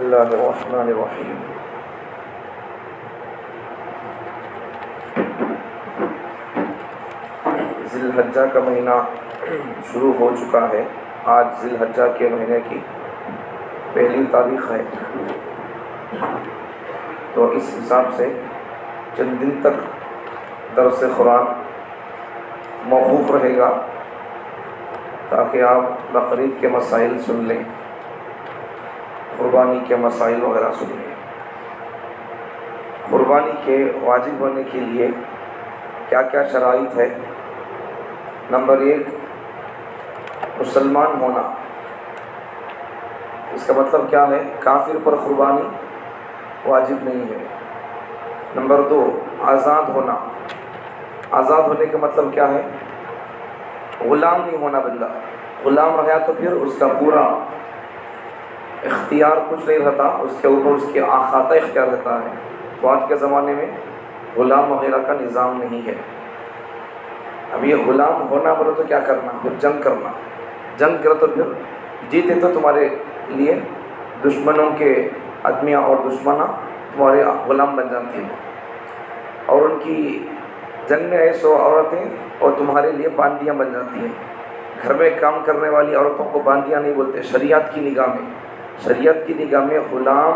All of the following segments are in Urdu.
اللہ الرحمن الرحیم۔ ذی الحجہ کا مہینہ شروع ہو چکا ہے۔ آج ذی الحجہ کے مہینے کی پہلی تاریخ ہے، تو اس حساب سے چند دن تک درس قرآن موقوف رہے گا تاکہ آپ بقرعید کے مسائل سن لیں، قربانی کے مسائل وغیرہ سن لیں۔ قربانی کے واجب ہونے کے لیے کیا کیا شرائط ہے؟ نمبر 1، مسلمان ہونا۔ اس کا مطلب کیا ہے؟ کافر پر قربانی واجب نہیں ہے۔ نمبر 2، آزاد ہونا۔ آزاد ہونے کا مطلب کیا ہے؟ غلام نہیں ہونا بندہ۔ غلام رہا تو پھر اس کا پورا اختیار کچھ نہیں رہتا، اس کے اوپر اس کی آخاتہ اختیار رہتا ہے۔ تو آج کے زمانے میں غلام وغیرہ کا نظام نہیں ہے۔ اب یہ غلام ہونا بولے تو کیا کرنا؟ پھر جنگ کرنا۔ جنگ کرو تو پھر جیتے تو تمہارے لیے دشمنوں کے آدمیاں اور دشمناں تمہارے غلام بن جاتی ہیں، اور ان کی جنگ میں ایسو عورتیں اور تمہارے لیے باندیاں بن جاتی ہیں۔ گھر میں کام کرنے والی عورتوں کو باندیاں نہیں بولتے شریعت کی نگاہ میں۔ شریعت کی نگاہ میں غلام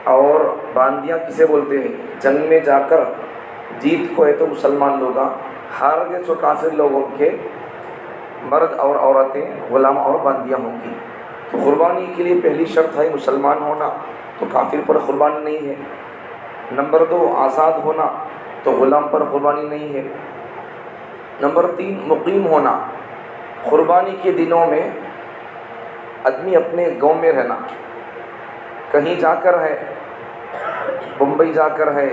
اور باندیاں کسے بولتے ہیں؟ جنگ میں جا کر جیت کو ہے تو مسلمان لوگ، ہار گئے تو کافر لوگوں کے مرد اور عورتیں غلام اور باندیاں ہوں گی۔ تو قربانی کے لیے پہلی شرط ہے مسلمان ہونا، تو کافر پر قربانی نہیں ہے۔ نمبر 2، آزاد ہونا، تو غلام پر قربانی نہیں ہے۔ نمبر 3، مقیم ہونا۔ قربانی کے دنوں میں آدمی اپنے گاؤں میں رہنا۔ کہیں جا کر ہے، بمبئی جا کر ہے،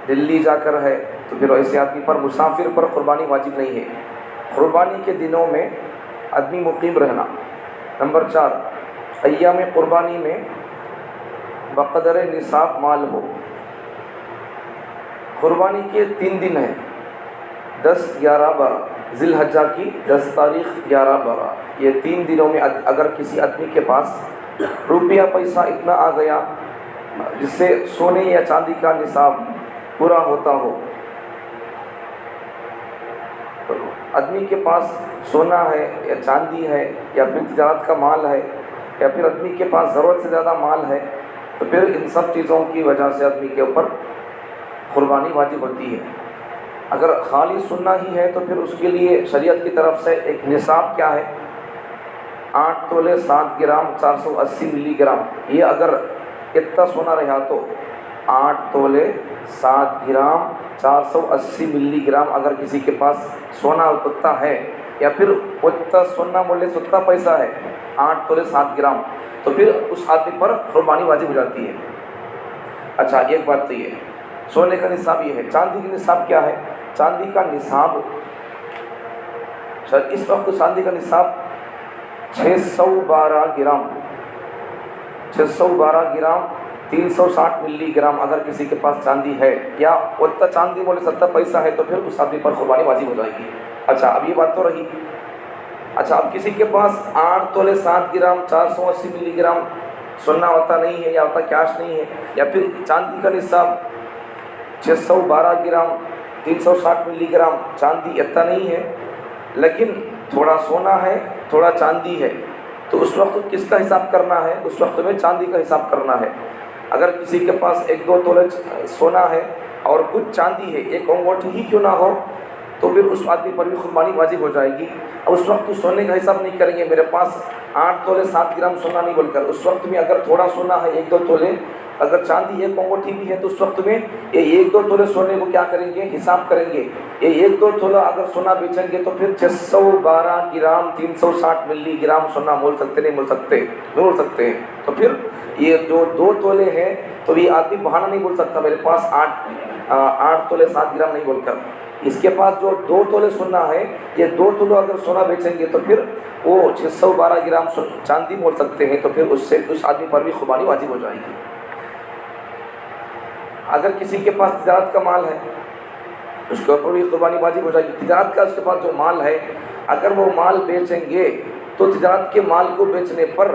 دلی جا کر ہے، تو پھر ایسے آدمی پر، مسافر پر قربانی واجب نہیں ہے۔ قربانی کے دنوں میں آدمی مقیم رہنا۔ نمبر 4، ایام قربانی میں بقدر نصاب مال ہو۔ قربانی کے 3 دن ہیں، 10، 11، 12۔ ذی الحجہ کی 10 تاریخ، 11، 12، یہ 3 دنوں میں اگر کسی آدمی کے پاس روپیہ پیسہ اتنا آ گیا جس سے سونے یا چاندی کا نصاب پورا ہوتا ہو، آدمی کے پاس سونا ہے یا چاندی ہے یا پھر تجارت کا مال ہے یا پھر آدمی کے پاس ضرورت سے زیادہ مال ہے، تو پھر ان سب چیزوں کی وجہ سے آدمی کے اوپر قربانی واجب ہوتی ہے۔ اگر خالی سننا ہی ہے تو پھر اس کے لیے شریعت کی طرف سے ایک نصاب کیا ہے؟ 8 تولے 7 گرام 480 ملی گرام۔ یہ اگر اتنا سونا رہا تو 8 تولے 7 گرام 480 ملی گرام اگر کسی کے پاس سونا اتنا ہے، یا پھر اتنا سونا بولے سے اتنا پیسہ ہے 8 تولے 7 گرام، تو پھر اس آدمی پر قربانی واجب ہو جاتی ہے۔ اچھا، ایک بات تو یہ سونے کا نصاب یہ ہے۔ چاندی کا نصاب کیا ہے؟ چاندی کا نصاب اس وقت چاندی کا نصاب 612 گرام 612 گرام 360 ملی گرام اگر کسی کے پاس چاندی ہے، یا اتنا چاندی بولے 70 پیسہ ہے، تو پھر اس آدمی پر قربانی واجب ہو جائے گی۔ اچھا، اب یہ بات تو رہی۔ اچھا، اب کسی کے پاس 8 تولے 7 گرام 480 ملی گرام سونا ہوتا نہیں ہے، یا ہوتا کیش نہیں ہے، یا پھر چاندی کا نصاب 612 گرام 360 ملی گرام چاندی اتنا نہیں ہے، لیکن تھوڑا سونا ہے تھوڑا چاندی ہے، تو اس وقت کس کا حساب کرنا ہے؟ اس وقت میں چاندی کا حساب کرنا ہے۔ اگر کسی کے پاس 1-2 تولے سونا ہے اور کچھ چاندی ہے، ایک انگوٹھی ہی کیوں نہ ہو، تو پھر اس آدمی پر بھی قربانی واجب ہو جائے گی۔ اب اس وقت تو سونے کا حساب نہیں کریں گے، میرے پاس 8 تولے 7 گرام سونا نہیں بول کر، اس وقت میں اگر تھوڑا سونا ہے 1-2 تولے، اگر چاندی ایک انگوٹھی بھی ہے، تو اس وقت میں یہ 1-2 تولے سونے کو کیا کریں گے؟ حساب کریں گے۔ یہ 1-2 تولہ اگر سونا بیچیں گے تو پھر 612 گرام 360 ملی گرام سونا مول سکتے نہیں مول سکتے؟ نہیں مول سکتے ہیں۔ تو پھر یہ جو 2 تولے ہیں، تو یہ آدمی بہانہ نہیں بول سکتا میرے پاس 8 تولے 7 گرام نہیں بول کر۔ اس کے پاس جو 2 تولے سونا ہے، یہ 2 تولے اگر سونا بیچیں گے تو پھر وہ 612 گرام چاندی مول سکتے ہیں، تو پھر اس سے اس آدمی پر بھی قربانی واجب ہو جائے گی۔ اگر کسی کے پاس تجارت کا مال ہے، اس کے اوپر بھی قربانی واجب ہو جائے گی۔ تجارت کا اس کے پاس جو مال ہے، اگر وہ مال بیچیں گے تو تجارت کے مال کو بیچنے پر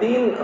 3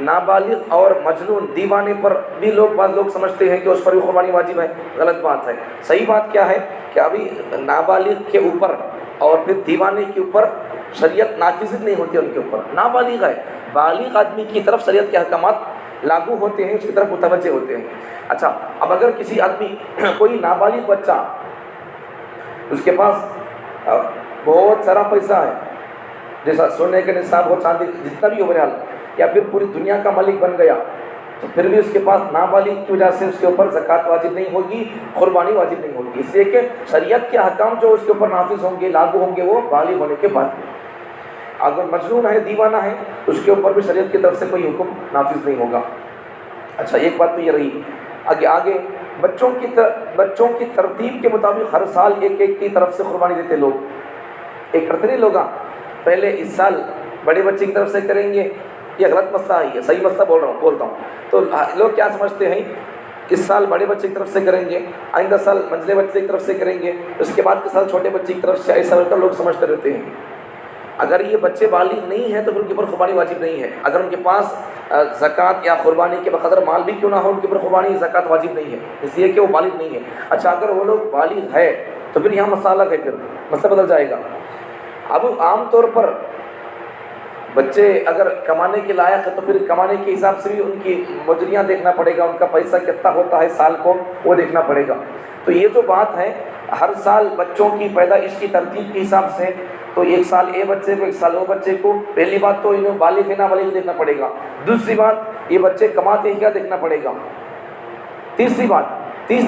نابالغ اور مجنون دیوانے پر بھی بعض لوگ سمجھتے ہیں کہ اس پر بھی قربانی واجب ہے. غلط بات ہے. صحیح بات کیا ہے کہ ابھی نابالغ کے اوپر اور پھر دیوانے کے اوپر شریعت نافذ نہیں ہوتی ان کے اوپر. نابالغ ہے، بالغ آدمی کی طرف شریعت کے احکامات لاگو ہوتے ہیں، اس کی طرف متوجہ ہوتے ہیں. اچھا، اب اگر کسی آدمی کوئی نابالغ بچہ اس کے پاس بہت سارا پیسہ ہے، جیسا سونے کے نصاب ہو، چاندی جتنا بھی ہو بہرحال، یا پھر پوری دنیا کا مالک بن گیا، تو پھر بھی اس کے پاس نابالغ کی وجہ سے اس کے اوپر زکوٰۃ واجب نہیں ہوگی، قربانی واجب نہیں ہوگی. اس لیے کہ شریعت کے احکام جو اس کے اوپر نافذ ہوں گے، لاگو ہوں گے، وہ بالغ ہونے کے بعد. اگر مجنون ہے، دیوانہ ہے، اس کے اوپر بھی شریعت کی طرف سے کوئی حکم نافذ نہیں ہوگا. اچھا، ایک بات تو یہ رہی. آگے بچوں کی ترتیب کے مطابق ہر سال ایک کی طرف سے قربانی دیتے لوگ. ایک کرتے نہیں لوگ، پہلے اس سال بڑے بچے کی طرف سے کریں گے. یہ غلط مسئلہ ہے، صحیح مسئلہ بولتا ہوں. تو لوگ کیا سمجھتے ہیں، اس سال بڑے بچے کی طرف سے کریں گے، آئندہ سال منجلے بچے کی طرف سے کریں گے، اس کے بعد کے سال چھوٹے بچے کی طرف سے، ایسا کر لوگ سمجھتے رہتے ہیں. اگر یہ بچے بالغ نہیں ہیں تو پھر ان کے اوپر قربانی واجب نہیں ہے. اگر ان کے پاس زکوٰۃ یا قربانی کے بقدر مال بھی کیوں نہ ہو، ان کے اوپر قربانی زکوٰۃ واجب نہیں ہے، اس لیے کہ وہ بالغ نہیں ہے. اچھا، اگر وہ لوگ بالغ ہے تو پھر یہاں مسئلہ ہے، پھر مسئلہ بدل جائے گا. اب عام طور پر بچے اگر کمانے کے لائق ہے تو پھر کمانے کے حساب سے بھی ان کی مجریاں دیکھنا پڑے گا، ان کا پیسہ کتنا ہوتا ہے سال کو وہ دیکھنا پڑے گا. تو یہ جو بات ہے ہر سال بچوں کی پیدائش کی ترتیب کے حساب سے، تو ایک سال اے بچے کو، ایک سال وہ بچے کو، پہلی بات تو انہیں بالغ ہے نا بالغ دیکھنا پڑے گا. دوسری بات، یہ بچے کماتے ہیں کیا دیکھنا پڑے گا. تیسری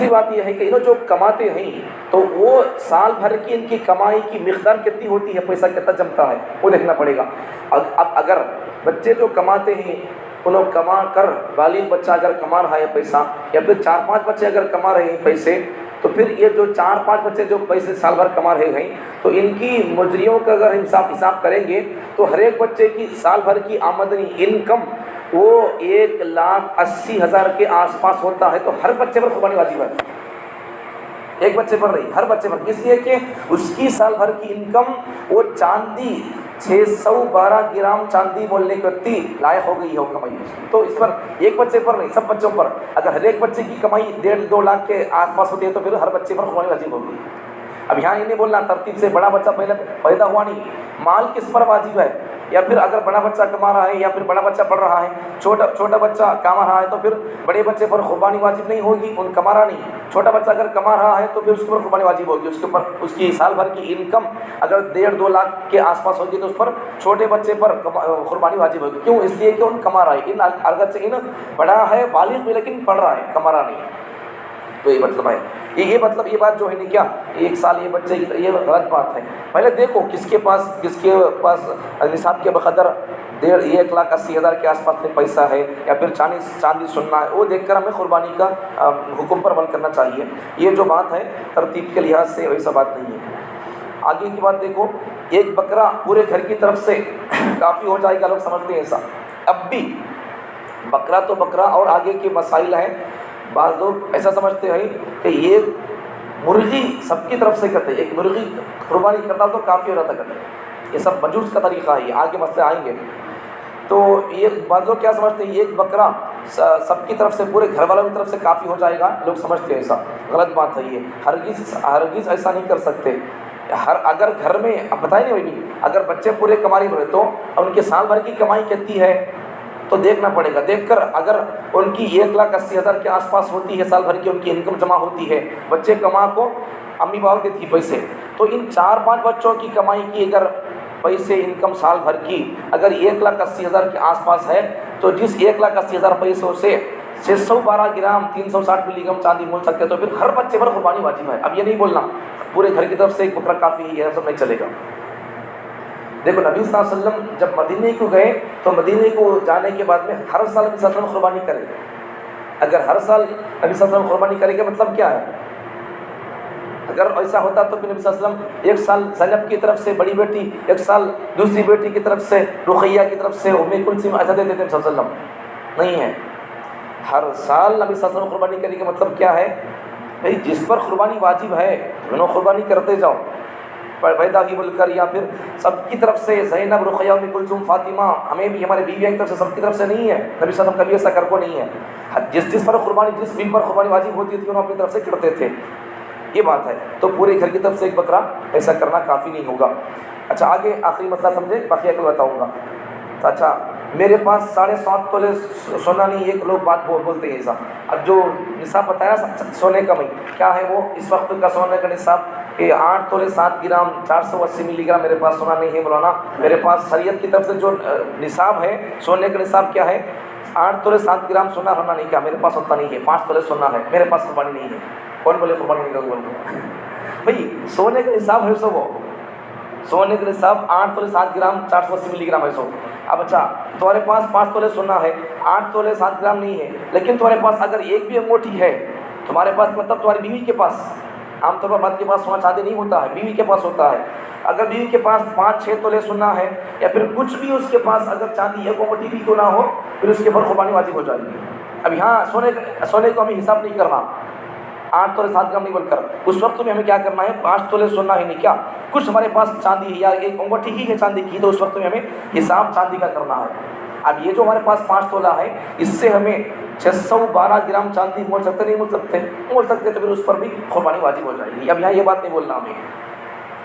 بات یہ ہے کہ انہوں جو کماتے ہیں تو وہ سال بھر کی ان کی کمائی کی مقدار کتنی ہوتی ہے، پیسہ کتنا جمتا ہے، وہ دیکھنا پڑے گا. اب اگر بچے جو کماتے ہیں انہوں کما کر، بالغ بچہ اگر کما رہا ہے پیسہ، یا پھر 4-5 بچے اگر کما رہے ہیں پیسے، تو پھر یہ جو 4-5 بچے جو پیسے سال بھر کما رہے ہیں، تو ان کی مجریوں کا اگر حساب کریں گے تو ہر ایک بچے کی سال بھر کی آمدنی، انکم، وہ 1,80,000 کے آس پاس ہوتا ہے. تو ہر بچے پر قربانی واجب ہے، ایک بچے پر نہیں، ہر بچے پر. اس لیے کہ اس کی سال بھر کی انکم، وہ چاندی 612 گرام چاندی بولنے کی اتنی لائق ہو گئی ہے وہ کمائی. تو اس پر ایک بچے پر نہیں، سب بچوں پر. اگر ہر ایک بچے کی کمائی 1.5-2 لاکھ کے آس پاس ہوتی ہے تو پھر ہر بچے پر قربانی واجب ہوگی. اب یہاں یہ نہیں بولنا ترتیب سے بڑا بچہ پہلے پیدا ہوا نہیں، مال کس پر واجب ہے، یا پھر اگر بڑا بچہ کما رہا ہے یا پھر بڑا بچہ پڑھ رہا ہے، چھوٹا بچہ کما رہا ہے تو پھر بڑے بچے پر قربانی واجب نہیں ہوگی، ان کما رہا نہیں. چھوٹا بچہ اگر کما رہا ہے تو پھر اس کے اوپر قربانی واجب ہوگی. اس کے اوپر اس کی سال بھر کی انکم اگر 1.5-2 لاکھ کے آس پاس ہوگی تو اس پر چھوٹے بچے پر قربانی واجب ہوگی. کیوں؟ اس لیے کہ ان کما رہا ہے، اگرچہ ان بڑا ہے بالغ بھی لیکن پڑھ رہا ہے، کما رہا نہیں. تو یہ مطلب ہے، یہ مطلب یہ بات جو ہے نہیں کیا ایک سال یہ بچے کی، یہ غلط بات ہے. پہلے دیکھو کس کے پاس نصاب کے بقدر 1,80,000 کے آس پاس میں پیسہ ہے، یا پھر چاندی سننا ہے، وہ دیکھ کر ہمیں قربانی کا حکم پر عمل کرنا چاہیے. یہ جو بات ہے ترتیب کے لحاظ سے ویسا بات نہیں ہے. آگے کی بات دیکھو، ایک بکرا پورے گھر کی طرف سے کافی ہو جائے گا، لوگ سمجھتے ہیں ایسا. اب بھی بکرا تو بکرا، اور آگے کے مسائل ہیں. بعض لوگ ایسا سمجھتے ہیں کہ یہ مرغی سب کی طرف سے کرتے ہیں، ایک مرغی قربانی کرتا تو کافی ہو جاتا کرتے. یہ سب مجوس کا طریقہ ہے، یہ آگے مسئلے آئیں گے. تو یہ بعض لوگ کیا سمجھتے ہیں ایک بکرا سب کی طرف سے، پورے گھر والوں کی طرف سے کافی ہو جائے گا، لوگ سمجھتے ہیں ایسا. غلط بات ہے یہ، ہرگز ایسا نہیں کر سکتے. اگر گھر میں اب بتائیں نہیں بھائی، اگر بچے پورے کمائی میں تو ان کے سال بھر کی کمائی کتنی ہے تو دیکھنا پڑے گا. دیکھ کر اگر ان کی 1,80,000 کے آس پاس ہوتی ہے سال بھر کی ان کی انکم جمع ہوتی ہے، بچے کما کو امی باپ دیتی پیسے، تو ان 4-5 بچوں کی کمائی کی اگر پیسے انکم سال بھر کی اگر 1,80,000 کے آس پاس ہے، تو جس 1,80,000 پیسوں سے 612 گرام 360 ملی گرام چاندی مول سکتے، تو پھر ہر بچے پر قربانی واجب ہے. اب یہ نہیں بولنا پورے گھر کی طرف سے ایک بکرا کافی ہے، یہ سب نہیں چلے گا. دیکھو نبی صلی اللہ علیہ وسلم جب مدینے کو گئے تو مدینے کو جانے کے بعد میں ہر سال نبی صلی اللہ علیہ وسلم قربانی کرے. اگر ہر سال نبی صلی اللہ علیہ وسلم قربانی کرے گا مطلب کیا ہے؟ اگر ایسا ہوتا تو پھر نبی صلی اللہ علیہ وسلم ایک سال زینب کی طرف سے بڑی بیٹی، ایک سال دوسری بیٹی کی طرف سے رقیہ کی طرف سے ام کلثوم ایسا دیتے تھے صلی اللہ علیہ وسلم. نہیں ہے، ہر سال نبی صلی اللہ علیہ وسلم قربانی کرنے کا مطلب کیا ہے؟ بھائی جس پر قربانی واجب ہے انہوں قربانی کرتے جاؤ. پیدا ہی بول کر، یا پھر سب کی طرف سے زینب، رقیہ، ام کلثوم، فاطمہ، ہمیں بھی ہمارے بیویوں کی طرف سے، سب کی طرف سے نہیں ہے، نبی صلی اللہ علیہ وسلم کبھی ایسا کر کو نہیں ہے، جس پر قربانی، جس بی پر قربانی واجب ہوتی تھی انہوں اپنی طرف سے کرتے تھے، یہ بات ہے۔ تو پورے گھر کی طرف سے ایک بکرا ایسا کرنا کافی نہیں ہوگا۔ اچھا آگے آخری مسئلہ سمجھے، باقی کل بتاؤں گا۔ تو اچھا میرے پاس 7.5 تولے سونا نہیں، ایک لوگ بات بولتے ہیں ایسا۔ اب جو نصاب بتایا سونے کا، میں کیا ہے وہ اس وقت کا سونے کا نصاب کہ 8 تولے 7 گرام 480 ملی گرام میرے پاس سونا نہیں ہے مولانا، میرے پاس شریعت کی طرف سے جو نصاب ہے سونے کا نصاب کیا ہے، 8 تولے 7 گرام سونا ہونا نہیں، کیا میرے پاس ہوتا نہیں ہے، 5 تولے سونا ہے میرے پاس، قربانی نہیں ہے۔ کون بولے قربانی نہیں کروں؟ بھائی سونے کا نصاب ہے سو، وہ سونے کا نصاب 8 تولے 7 گرام 480 ملی گرام ہے سو۔ اب اچھا تمہارے پاس 5 تولے سونا ہے، 8 تولے 7 گرام نہیں ہے، لیکن تمہارے پاس اگر ایک بھی انگوٹھی ہے تمہارے پاس، مطلب تمہاری بیوی کے پاس، عام طور پر مرد کے پاس سونا چاندی نہیں ہوتا ہے، بیوی کے پاس ہوتا ہے، اگر بیوی کے پاس 5-6 تولے سونا ہے یا پھر کچھ بھی اس کے پاس اگر چاندی ایک انگوٹھی بھی کیوں نہ ہو، پھر اس کے اوپر قربانی واجب ہو جائے گی۔ اب یہاں سونے کو ہمیں حساب نہیں کرنا، 8 تولے 7 گرام نہیں بول کر، اس وقت میں ہمیں کیا کرنا ہے، 5 تولے سونا ہی نہیں، کیا کچھ ہمارے پاس چاندی ہے یا ایک انگوٹھی ہی ہے چاندی کی، تو اس وقت میں ہمیں حساب چاندی کا کرنا ہے۔ اب یہ جو ہمارے پاس 5 تولہ ہے، اس سے ہمیں 612 گرام چاندی مول سکتے نہیں، مول سکتے تو پھر اس پر بھی قربانی واجب ہو جائے گی۔ اب یہاں یہ بات نہیں بولنا ہمیں،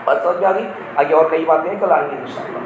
بات سمجھ میں آ گئی؟ آگے اور کئی باتیں کل آئیں گی انشاءاللہ۔